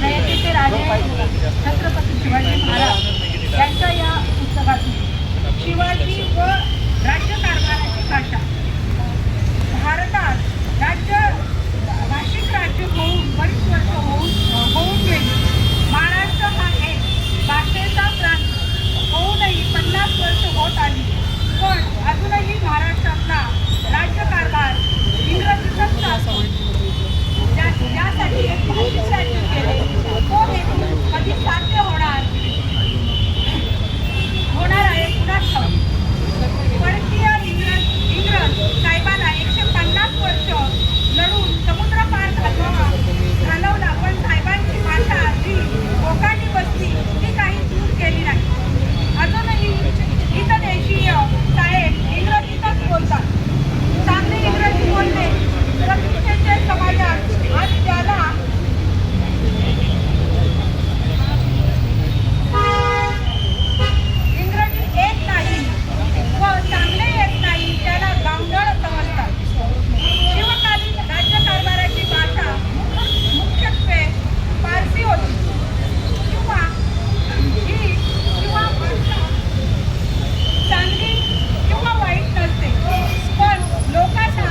रयतेचे राजे छत्रपती शिवाजी महाराज यांच्या या पुस्तकातून शिवाजी व राज्यकारभाराची भाषा. भारतात भाषिक राज्य होऊन बरीच वर्ष होऊन गेली. महाराष्ट्र हा एक भाषेचा प्रांत होऊनही 50 वर्ष होत आली, पण अजूनही महाराष्ट्रातला राज्यकारभार इंग्रजीचाच चालतो. ज्यासाठी एक भाषिक राज्य केले तो हेतू कधी साध्य होणार आहे कुणास ठाऊक. परकीय इंग्रज साहेबांना 150 वर्ष लढून समुद्र पार घालवला, पण साहेबांची भाषा जी कोकणी बसली ती काही दूर केली नाही. अजूनही हितदेशीय साहेब इंग्रजीतच बोलतात. चांगले इंग्रजी बोलणे प्रतिष्ठेचे समाजात आणि त्याला इंग्रजी येत नाही व चांगले येत नाही त्याला गावंढळ समजतात. शिवकालीन राज्यकारभाराची भाषा मुख्यत्वे फारसी होती किंवा चांगली किंवा वाईट नसते, पण लोकांना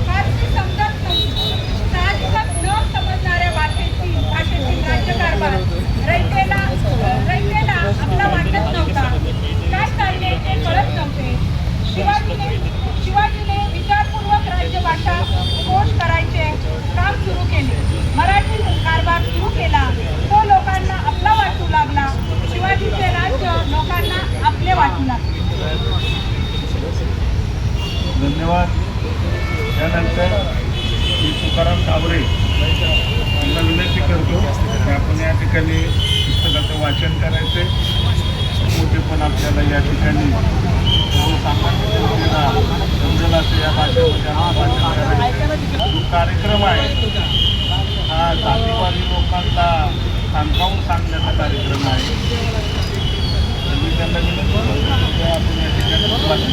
फारसी समजत नव्हती. साहजिकच न समजणाऱ्या भाषेतील राज्यकारभार रयतेला आपला वाटत नव्हता. काय चालले ते कळत नव्हते. शिवाजीने विचारपूर्वक राज्यभाषा कोश करायचे काम सुरू केले. मराठी कारभार सुरू केला. तो लोकांना आपला वाटू लागला. शिवाजीचे राज्य लोकांना आपले वाटू लागले. धन्यवाद. त्यानंतर मी तुकाराम काबरे यांना विनंती करतो की आपण या ठिकाणी पुस्तकाचं वाचन करायचे. मोठेपण आपल्याला या ठिकाणी सामान्य जनतेला समजेल असं या भाषेमध्ये वाचन करायचं. जो कार्यक्रम आहे हा जातीवादी लोकांना सांगावून सांगण्याचा कार्यक्रम आहे. तर मी त्यांना विनंती करतो की आपण या ठिकाणी वाचन.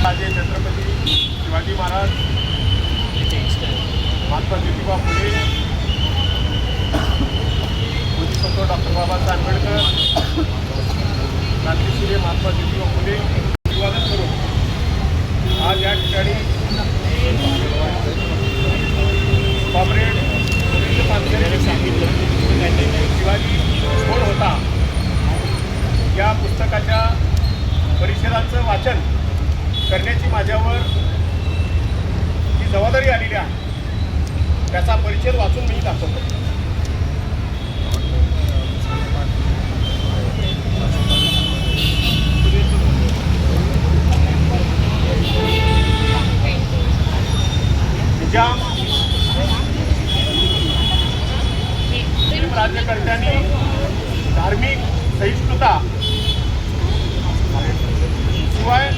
राजे छत्रपती शिवाजी महाराज, महात्मा ज्योतिबा फुले, बोधिसत्व डॉक्टर बाबासाहेब आंबेडकर, क्रांतिसूर्य महात्मा ज्योतिबा फुले अभिवादन करून आज या ठिकाणी कॉम्रेड गोविंद पानसरे यांनी सांगितलं शिवाजी कोण होता या पुस्तकाच्या परिच्छेदाचं वाचन करण्याची माझ्यावर जी जबाबदारी आलेली आहे त्याचा परिच्छेद वाचून मी दाखवतो. निजाम राज्यकर्त्यांनी धार्मिक सहिष्णुता शिवाय